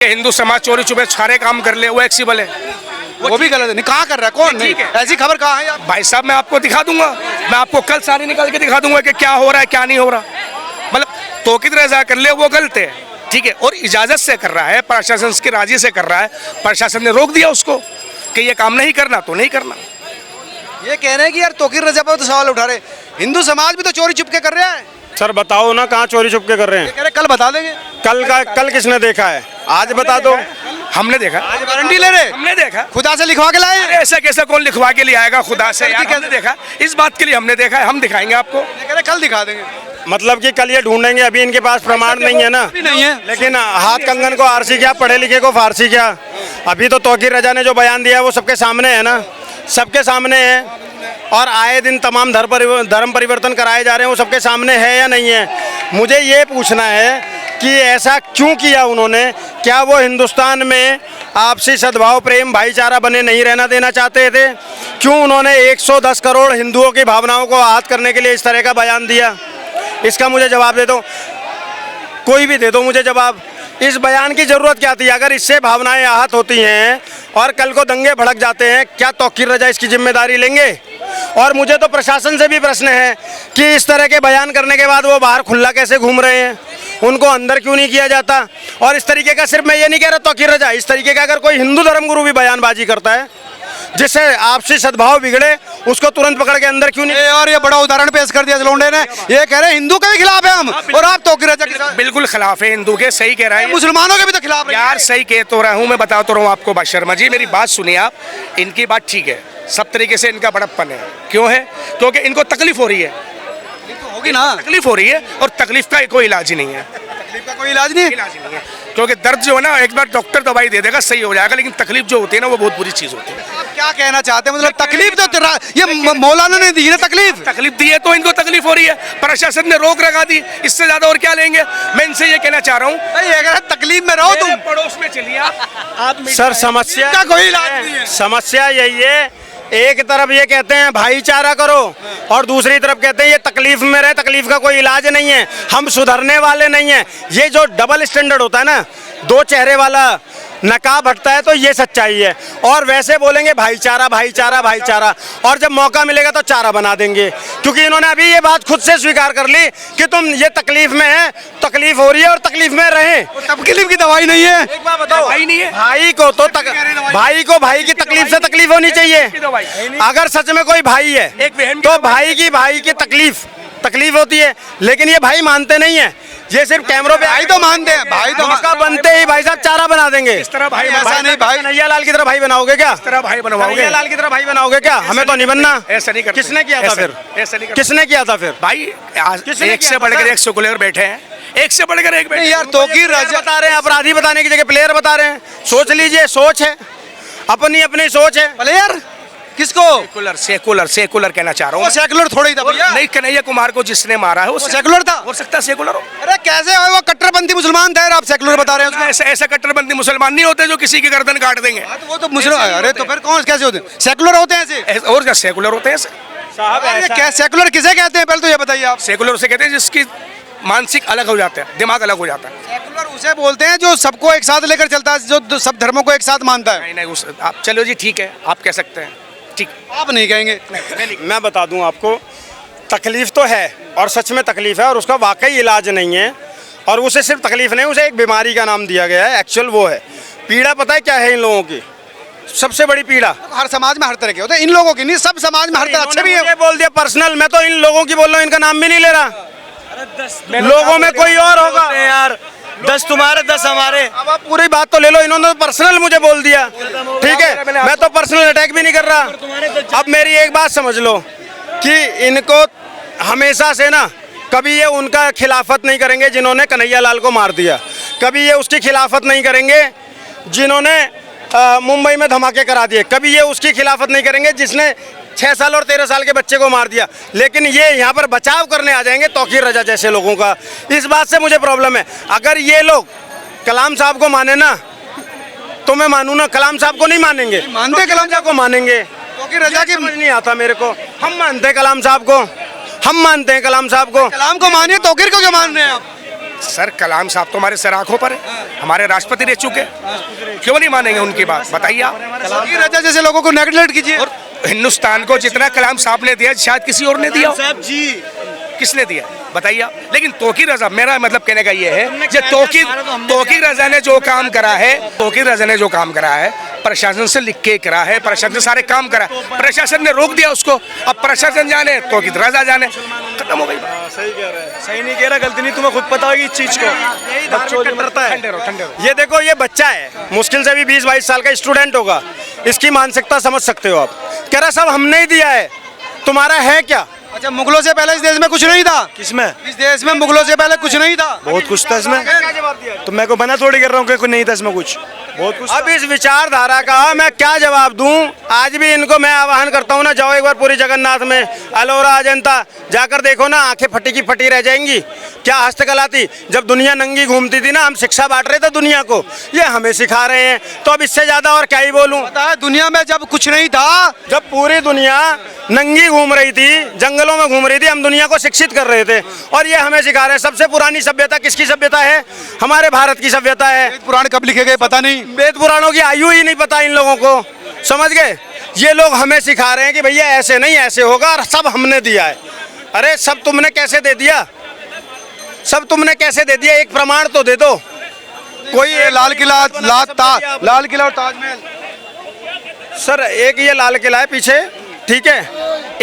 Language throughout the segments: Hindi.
हिंदू समाज चोरी छुपे सारे काम कर ले, वो एक्सिबल है, वो भी गलत है। नहीं, कहाँ कर रहा है, कौन ठीक है। ऐसी खबर कहाँ है आप? भाई साहब मैं आपको दिखा दूंगा, मैं आपको कल सारी निकाल के दिखा दूंगा कि क्या हो रहा है क्या नहीं हो रहा। मतलब तौकीद रजा कर ले वो गलत है, ठीक है, और इजाजत से कर रहा है, प्रशासन की राजी से कर रहा है, प्रशासन ने रोक दिया उसको कि ये काम नहीं करना तो नहीं करना। ये कह रहे हैं कि यार तौकीद रजा पर तो सवाल उठा रहे, हिंदू समाज भी तो चोरी छुपके कर रहा है। सर बताओ ना, कहाँ चोरी छुप के कर रहे हैं? कह रहे कल बता देंगे। कल किसने देखा है? आज बता दो। हमने देखा, आज गारंटी ले रहे, हमने देखा। खुदा से लिखवा के लाए। अरे ऐसा कैसा कौन लिखवा के लिए आएगा खुदा से यार? हमने देखा, इस बात के लिए हमने देखा है, हम दिखाएंगे आपको। कह रहे कल दिखा देंगे। मतलब कि कल ये ढूंढेंगे, अभी इनके पास प्रमाण नहीं है ना। नहीं है, लेकिन हाथ कंगन को आरसी क्या, पढ़े लिखे को फारसी क्या। अभी तो तौकीर रजा ने जो बयान दिया है वो सबके सामने है ना, सबके सामने है। और आए दिन तमाम धर्म परिवर्तन कराए जा रहे हैं, वो सबके सामने है या नहीं है। मुझे ये पूछना है कि ऐसा क्यों किया उन्होंने? क्या वो हिंदुस्तान में आपसी सद्भाव, प्रेम, भाईचारा बने नहीं रहना देना चाहते थे? क्यों उन्होंने 110 करोड़ हिंदुओं की भावनाओं को आहत करने के लिए इस तरह का बयान दिया? इसका मुझे जवाब दे दो, कोई भी दे दो मुझे जवाब। इस बयान की ज़रूरत क्या थी? अगर इससे भावनाएं आहत होती हैं और कल को दंगे भड़क जाते हैं, क्या तौकीर रजा इसकी जिम्मेदारी लेंगे? और मुझे तो प्रशासन से भी प्रश्न है कि इस तरह के बयान करने के बाद वो बाहर खुला कैसे घूम रहे हैं, उनको अंदर क्यों नहीं किया जाता? और इस तरीके का, सिर्फ मैं ये नहीं कह रहा तौकीर रजा, इस तरीके का अगर कोई हिंदू धर्मगुरु भी बयानबाजी करता है जिससे आपसी सद्भाव बिगड़े, उसको तुरंत पकड़ के अंदर क्यों नहीं? और ये बड़ा उदाहरण पेश कर दिया लोंडे ने। ये कह रहे हैं हिंदू के भी खिलाफ है हम, और आप तौकीर रजा के साथ। बिल्कुल खिलाफ है हिंदू के, सही कह रहा है। मुसलमानों के भी तो खिलाफ है यार सही कह तो रहा हूँ, मैं बता तो रहा हूँ आपको। शर्मा जी मेरी बात सुनिए आप, इनकी बात ठीक है, सब तरीके से इनका बड़प्पन है। क्यों है? क्योंकि इनको तकलीफ हो रही है, होगी ना, तकलीफ हो रही है, और तकलीफ का कोई इलाज नहीं है। तकलीफ का कोई इलाज नहीं है। इलाज नहीं है, क्योंकि दर्द जो है ना, एक बार डॉक्टर दवाई दे देगा सही हो जाएगा, लेकिन तकलीफ जो होती है ना वो बहुत बुरी चीज होती है। आप क्या कहना चाहते हैं? मतलब तकलीफ तो ये मौलाना ने दी है ना, तकलीफ दी है तो इनको तकलीफ हो रही है, प्रशासन ने रोक लगा दी, इससे ज्यादा और क्या लेंगे? मैं इनसे ये कहना चाह रहा हूँ, अगर तकलीफ में रहो तुम, पड़ोस में चलिए आप। सर समस्या का कोई इलाज नहीं है। समस्या यही है, एक तरफ ये कहते हैं भाईचारा करो और दूसरी तरफ कहते हैं ये तकलीफ में रहे, तकलीफ का कोई इलाज नहीं है, हम सुधरने वाले नहीं हैं। ये जो डबल स्टैंडर्ड होता है ना, दो चेहरे वाला नकाब हटता है, तो ये सच्चाई है। और वैसे बोलेंगे भाईचारा भाईचारा भाईचारा, और जब मौका मिलेगा तो चारा बना देंगे। क्योंकि इन्होंने अभी ये बात खुद से स्वीकार कर ली कि तुम ये तकलीफ में है, तकलीफ हो रही है और तकलीफ में रहे। तकलीफ की दवाई नहीं है। एक बात बताओ, दवाई नहीं है। भाई को तो भाई की तकलीफ से तकलीफ होनी चाहिए। अगर सच में कोई भाई है तो भाई की तकलीफ होती है, लेकिन ये भाई मानते नहीं है। ये सिर्फ कैमरों पे भाई तो मानते हैं, भाई तो मौका बनते ही भाई साहब चारा बना देंगे। इस तरह भाई ऐसा नहीं, भाई कन्हैया लाल की तरह भाई बनाओगे क्या? इस तरह भाई बनवाओगे? कन्हैया लाल की तरह भाई बनाओगे क्या? हमें तो नहीं बनना। ऐसा नहीं करते। किसने किया था फिर? ऐसा नहीं करते। किसने किया था फिर? भाई आज किसने एक किया से था बढ़कर सर? एक सेकुलर बैठे हैं, एक से बढ़कर एक बैठे हैं। यार तौकीर रजा बता रहे हैं, अपराधी बताने की जगह प्लेयर बता रहे हैं। सोच लीजिए, सोच है, अपनी अपनी सोच है। भले यार किसको सेकुलर कहना चाह रहा वो हूँ। सेकुलर थोड़ी था भैया। नहीं, कन्हैया कुमार को जिसने मारा है वो सेकुलर था। हो सकता है सेकुलर हो। अरे कैसे हो, वो कट्टरपंथी मुसलमान थे, आप सेकुलर बता रहे हैं उसको। ऐसे ऐसे कट्टरपंथी मुसलमान नहीं होते जो किसी की गर्दन काट देंगे। हाँ, तो वो तो मुसलमान। अरे तो फिर कौन कैसे होते हैं? सेकुलर होते हैं ऐसे। और क्या सेकुलर होते हैं ऐसे? साहब अरे क्या सेकुलर किसे कहते हैं, पहले तो ये बताइए आप। सेकुलर उसे कहते हैं जिसकी मानसिक अलग हो जाता है, दिमाग अलग हो जाता है। सेकुलर उसे बोलते हैं जो सबको एक साथ लेकर चलता है, जो सब धर्मों को एक साथ मानता है। नहीं आप चलो जी, ठीक है, आप कह सकते हैं, ठीक। आप नहीं कहेंगे। मैं बता दूं आपको, तकलीफ तो है और सच में तकलीफ है, और उसका वाकई इलाज नहीं है। और उसे सिर्फ तकलीफ नहीं, उसे एक बीमारी का नाम दिया गया है। एक्चुअल वो है पीड़ा। पता है क्या है इन लोगों की सबसे बड़ी पीड़ा? हर समाज में हर तरह के होते हैं, इन लोगों की नहीं, सब समाज में हर तरह अच्छे भी है। बोल दिया पर्सनल, मैं तो इन लोगों की बोल रहा हूँ, इनका नाम भी नहीं ले रहा। लोगों में कोई और होगा यार, 10 तुम्हारे 10 हमारे। अब आप पूरी बात तो ले लो, इन्होंने तो पर्सनल मुझे बोल दिया, ठीक है, मैं तो पर्सनल अटैक भी नहीं कर रहा। अब मेरी एक बात समझ लो कि इनको हमेशा से ना, कभी ये उनका खिलाफत नहीं करेंगे जिन्होंने कन्हैया लाल को मार दिया, कभी ये उसकी खिलाफत नहीं करेंगे जिन्होंने मुंबई में धमाके करा दिए, कभी ये उसकी खिलाफत नहीं करेंगे जिसने 6 साल और 13 साल के बच्चे को मार दिया। लेकिन ये यहाँ पर बचाव करने आ जाएंगे तौकीर रजा जैसे लोगों का। इस बात से मुझे प्रॉब्लम है। अगर ये लोग कलाम साहब को माने ना तो मैं मानूँ ना, कलाम साहब को नहीं मानेंगे, मानते कलाम साहब को मानेंगे। तौकीर रजा की समझ नहीं आता मेरे को। हम मानते हैं कलाम साहब को, हम मानते हैं कलाम साहब को। कलाम को मानिए, तौकीर को क्यों मान रहे हैं आप? सर कलाम साहब तो हमारे सर आंखों पर है, हमारे राष्ट्रपति रह चुके हैं, क्यों नहीं मानेंगे उनकी बात? बताइए आप। तौकीर रजा जैसे लोगों को नेगलेक्ट कीजिए। और हिंदुस्तान को जितना कलाम साहब ने दिया शायद किसी और ने दिया हो। साहब जी किसने दिया बताइए आप। लेकिन तौकीर रजा, मेरा मतलब कहने का ये है कि तौकीर रजा ने जो काम करा है, तौकीर रजा ने जो काम करा है प्रशासन से लिख के करा है, प्रशासन से सारे काम करा, प्रशासन ने रोक दिया उसको। अब प्रशासन जाने, तौकीर रजा जाने, खत्म हो गई बात। सही कह रहे हैं, सही नहीं कह रहा, गलती नहीं, तुम्हें खुद पता होगी इस चीज को। बच्चों को पता है। ठंडे रहो, ठंडे रहो। ये देखो, ये बच्चा है, मुश्किल से भी 20-22 साल का स्टूडेंट होगा, इसकी मानसिकता समझ सकते हो आप। कह रहा सब हमने ही दिया है, तुम्हारा है क्या? अच्छा, मुगलों से पहले इस देश में कुछ नहीं था? किसमें? इस देश में मुगलों से पहले कुछ नहीं था। बहुत कुछ था इसमें। तो मैं को बना थोड़ी कर रहा हूँ कि कुछ नहीं था इसमें, कुछ बहुत कुछ। अब इस विचारधारा का मैं क्या जवाब दूं? आज भी इनको मैं आह्वान करता हूं ना, जाओ एक बार पूरी जगन्नाथ में, अलोरा, अजंता जाकर देखो ना, आंखें फटी की फटी रह जाएंगी। क्या हस्तकला थी जब दुनिया नंगी घूमती थी ना, हम शिक्षा बांट रहे थे दुनिया को, ये हमें सिखा रहे हैं। तो अब इससे ज्यादा और क्या ही बोलूं? पता है दुनिया में जब कुछ नहीं था, जब पूरी दुनिया नंगी घूम रही थी, जंगलों में घूम रही थी, हम दुनिया को शिक्षित कर रहे थे और ये हमें सिखा रहे हैं। सबसे पुरानी सभ्यता किसकी सभ्यता है? हमारे भारत की सभ्यता है। पुराण कब लिखे गए पता नहीं, वेद पुराणों की आयु ही नहीं पता इन लोगों को, समझ गए? ये लोग हमें सिखा रहे हैं कि भैया ऐसे नहीं ऐसे होगा और सब हमने दिया है। अरे सब तुमने कैसे दे दिया? सब तुमने कैसे दे दिया? एक प्रमाण तो दे दो कोई। लाल किला, लाल किला और ताजमहल। सर एक ये लाल किला है पीछे, ठीक है,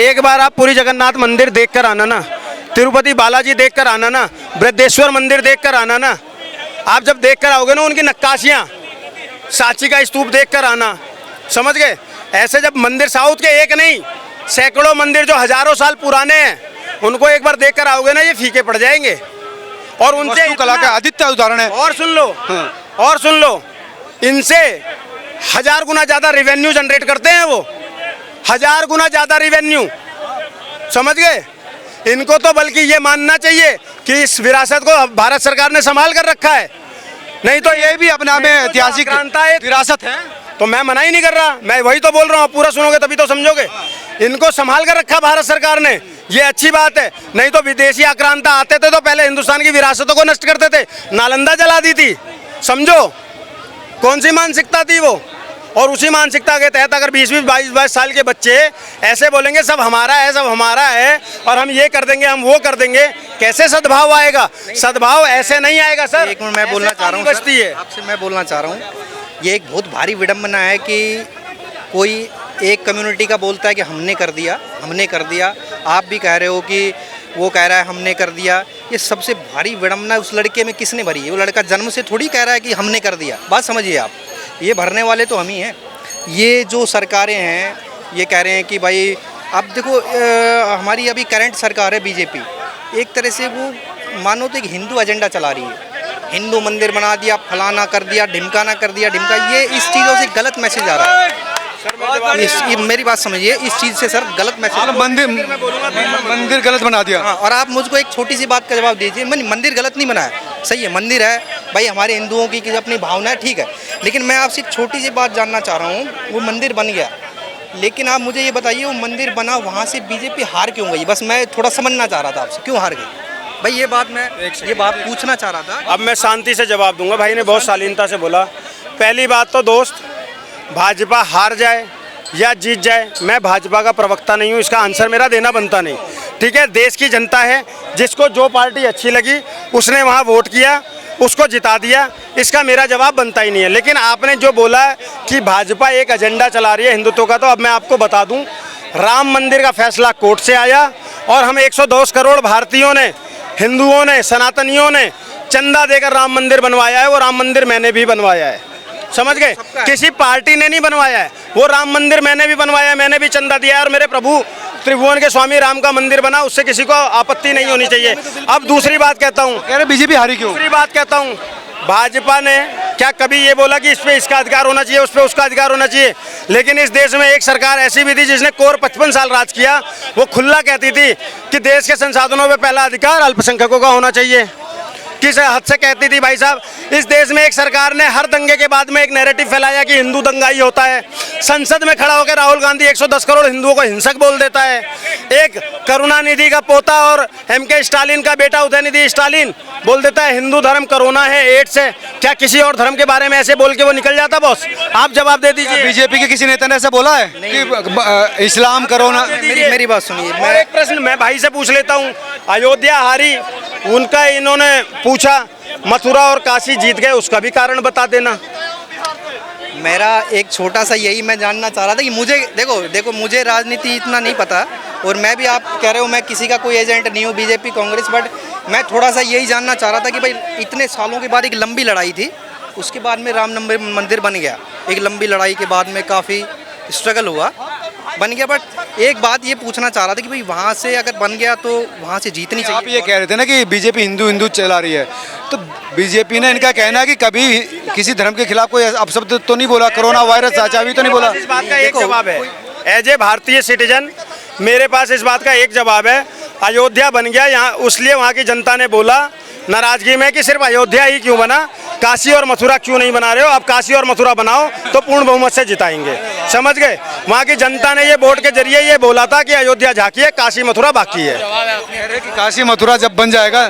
एक बार आप पूरी जगन्नाथ मंदिर देख कर आना ना, तिरुपति बालाजी देख कर आना ना, बृहदेश्वर मंदिर देख कर आना ना। आप जब देख कर आओगे ना उनकी नक्काशियाँ, सांची का स्तूप देख कर आना, समझ गए? ऐसे जब मंदिर साउथ के एक नहीं सैकड़ों मंदिर जो हजारों साल पुराने हैं, उनको एक बार देख कर आओगे ना, ये फीके पड़ जाएंगे। और उनसे कला का आदित्य उदाहरण है। और सुन लो, और सुन लो, इनसे 1000 गुना ज्यादा रिवेन्यू जनरेट करते हैं वो, 1000 गुना ज्यादा रिवेन्यू, समझ गए? इनको तो बल्कि ये मानना चाहिए कि इस विरासत को भारत सरकार ने संभाल कर रखा है, नहीं तो ये भी अपने में ऐतिहासिक विरासत है। तो मैं मना ही नहीं कर रहा, मैं वही तो बोल रहा हूँ, पूरा सुनोगे तभी तो समझोगे। इनको संभाल कर रखा भारत सरकार ने, ये अच्छी बात है। नहीं तो विदेशी आक्रांता आते थे तो पहले हिंदुस्तान की विरासतों को नष्ट करते थे, नालंदा जला दी थी, समझो कौन सी मानसिकता थी वो। और उसी मानसिकता के तहत अगर 20-20, 22-22 साल के बच्चे ऐसे बोलेंगे सब हमारा है, सब हमारा है, और हम ये कर देंगे, हम वो कर देंगे, कैसे सद्भाव आएगा? सद्भाव ऐसे नहीं आएगा सर। एक मिनट मैं बोलना चाह रहा हूँ बचती है आपसे, मैं बोलना चाह रहा हूँ, ये एक बहुत भारी विडंबना है कि कोई एक कम्युनिटी का बोलता है कि हमने कर दिया, हमने कर दिया। आप भी कह रहे हो कि वो कह रहा है हमने कर दिया। ये सबसे भारी विडंबना उस लड़के में किसने भरी है? वो लड़का जन्म से थोड़ी कह रहा है कि हमने कर दिया। बात समझिए आप, ये भरने वाले तो हम ही हैं। ये जो सरकारें हैं ये कह रहे हैं कि भाई अब देखो, हमारी अभी करंट सरकार है बीजेपी, एक तरह से वो मानो तो एक हिंदू एजेंडा चला रही है। हिंदू मंदिर बना दिया, फलाना कर दिया, ढिमकाना कर दिया, ढिमका, ये इस चीज़ों से गलत मैसेज आ रहा है। ये मेरी बात समझिए, इस चीज़ से सर गलत मैसेज। मंदिर गलत बना दिया। हाँ, और आप मुझको एक छोटी सी बात का जवाब दीजिए। मंदिर गलत नहीं बनाया, सही है, मंदिर है भाई, हमारे हिंदुओं की अपनी भावना है, ठीक है। लेकिन मैं आपसे एक छोटी सी बात जानना चाह रहा हूँ, वो मंदिर बन गया, लेकिन आप मुझे ये बताइए वो मंदिर बना, वहाँ से बीजेपी हार क्यों गई? बस मैं थोड़ा समझना चाह रहा था आपसे, क्यों हार गई भाई? ये बात पूछना चाह रहा था। अब मैं शांति से जवाब दूंगा। भाई ने बहुत शालीनता से बोला। पहली बात तो दोस्त, भाजपा हार जाए या जीत जाए, मैं भाजपा का प्रवक्ता नहीं हूँ, इसका आंसर मेरा देना बनता नहीं, ठीक है। देश की जनता है, जिसको जो पार्टी अच्छी लगी उसने वहाँ वोट किया, उसको जिता दिया, इसका मेरा जवाब बनता ही नहीं है। लेकिन आपने जो बोला कि भाजपा एक एजेंडा चला रही है हिंदुत्व का, तो अब मैं आपको बता दूं, राम मंदिर का फैसला कोर्ट से आया और हम 110 करोड़ भारतीयों ने, हिंदुओं ने, सनातनियों ने चंदा देकर राम मंदिर बनवाया है। वो राम मंदिर मैंने भी बनवाया है, समझ गए? किसी पार्टी ने नहीं बनवाया है, वो राम मंदिर मैंने भी बनवाया है, मैंने भी चंदा दिया है, और मेरे प्रभु त्रिभुवन के स्वामी राम का मंदिर बना, उससे किसी को आपत्ति नहीं होनी चाहिए। अब दूसरी बात कहता हूँ, कह रहे बीजेपी हारी क्यों? दूसरी बात कहता हूँ, भाजपा ने क्या कभी ये बोला कि इस पे इसका अधिकार होना चाहिए, उस पे उसका अधिकार होना चाहिए? लेकिन इस देश में एक सरकार ऐसी भी थी जिसने कोर 55 साल राज किया, वो खुला कहती थी कि देश के संसाधनों पे पहला अधिकार अल्पसंख्यकों का होना चाहिए। किस हद से कहती थी भाई साहब। इस देश में एक सरकार ने हर दंगे के बाद में एक नैरेटिव फैलाया कि हिंदू दंगाई होता है। संसद में खड़ा होकर राहुल गांधी 110 करोड़ हिंदुओं को हिंसक बोल देता है। एक करुणानिधि का पोता और एमके स्टालिन का बेटा उदयनिधि स्टालिन बोल देता है हिंदू धर्म कोरोना है, एड्स है। क्या किसी और धर्म के बारे में ऐसे बोल के वो निकल जाता बॉस? आप जवाब दे दीजिए। बीजेपी के किसी नेता ने ऐसा बोला है कि इस्लाम कोरोना? मेरी बात सुनिए। और एक प्रश्न मैं भाई से पूछ लेता हूँ, अयोध्या हारी, उनका इन्होंने पूछा, मथुरा और काशी जीत गए, उसका भी कारण बता देना। मेरा एक छोटा सा यही मैं जानना चाह रहा था कि मुझे देखो मुझे राजनीति इतना नहीं पता, और मैं भी, आप कह रहे हो मैं किसी का कोई एजेंट नहीं हूँ बीजेपी कांग्रेस, बट मैं थोड़ा सा यही जानना चाह रहा था कि भाई इतने सालों के बाद एक लंबी लड़ाई थी, उसके बाद में राम मंदिर बन गया। एक लंबी लड़ाई के बाद में काफ़ी स्ट्रगल हुआ, बन गया। बट एक बात ये पूछना चाह रहा था कि भाई वहाँ से अगर बन गया तो वहाँ से जीतनी चाहिए। आप ये कह रहे थे ना कि बीजेपी हिंदू चला रही है, तो बीजेपी ने इनका कहना है कि कभी किसी धर्म के खिलाफ कोई अपशब्द तो नहीं बोला, कोरोना वायरस आचावी तो नहीं बोला। इस बात का एक जवाब है, एज ए भारतीय सिटीजन मेरे पास इस बात का एक जवाब है। अयोध्या बन गया यहाँ, उसलिए वहाँ की जनता ने बोला नाराजगी में कि सिर्फ अयोध्या ही क्यों बना, काशी और मथुरा क्यों नहीं बना रहे हो? अब काशी और मथुरा बनाओ तो पूर्ण बहुमत से जिताएंगे। समझ गए? वहाँ की जनता ने ये वोट के जरिए ये बोला था कि अयोध्या झांकी है, काशी मथुरा बाकी है। काशी मथुरा जब बन जाएगा।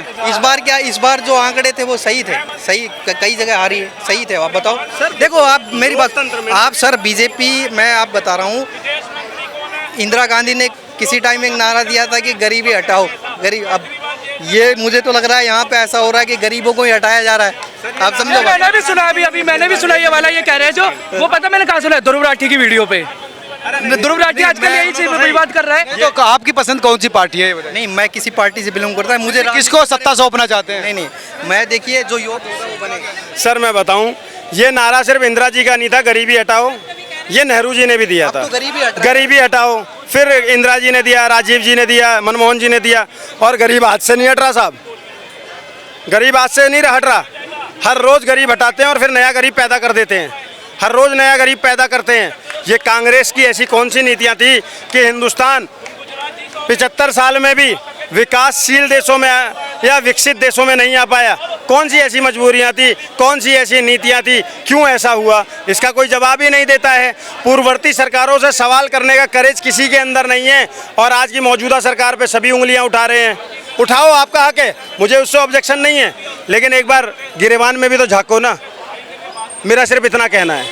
इस बार जो आंकड़े थे वो सही थे, सही कई जगह हारी सही थे। आप बताओ सर, देखो आप मेरी बात, आप सर बीजेपी, मैं आप बता रहा हूँ, इंदिरा गांधी ने किसी टाइम एक नारा दिया था कि गरीबी हटाओ गरीब। अब ये मुझे तो लग रहा है यहाँ पे ऐसा हो रहा है कि गरीबों को ही हटाया जा रहा है। आप समझो? मैंने भी सुना, अभी मैंने भी सुना ये वाला, ये कह रहे हैं जो वो, पता मैंने कहाँ सुना है, ध्रुव राठी की वीडियो पे। ध्रुव राठी आजकल यही चीज पे बात कर रहा है। तो आपकी पसंद कौन सी पार्टी है? नहीं, मैं किसी पार्टी से बिलोंग करता है, मुझे किसको सत्ता सौंपना चाहते हैं? नहीं, मैं देखिए जो योग होगा वो बनेगा। सर मैं बताऊं, ये नारा सिर्फ इंदिरा जी का नहीं था, गरीबी हटाओ, ये नेहरू जी ने भी दिया था। तो गरीबी हटाओ, फिर इंदिरा जी ने दिया, राजीव जी ने दिया, मनमोहन जी ने दिया, और गरीब हाथ से नहीं हट रहा साहब, गरीब हाथ से नहीं हट रहा। हर रोज़ गरीब हटाते हैं और फिर नया गरीब पैदा कर देते हैं, हर रोज़ नया गरीब पैदा करते हैं। ये कांग्रेस की ऐसी कौन सी नीतियाँ थी कि हिंदुस्तान 75 साल में भी विकासशील देशों में या विकसित देशों में नहीं आ पाया? कौन सी ऐसी मजबूरियां थी, कौन सी ऐसी नीतियां थी, क्यों ऐसा हुआ? इसका कोई जवाब ही नहीं देता है। पूर्ववर्ती सरकारों से सवाल करने का करेज किसी के अंदर नहीं है, और आज की मौजूदा सरकार पे सभी उंगलियां उठा रहे हैं। उठाओ, आपका हक है, मुझे उससे ऑब्जेक्शन नहीं है, लेकिन एक बार गिरेबान में भी तो झांको ना। मेरा सिर्फ इतना कहना है।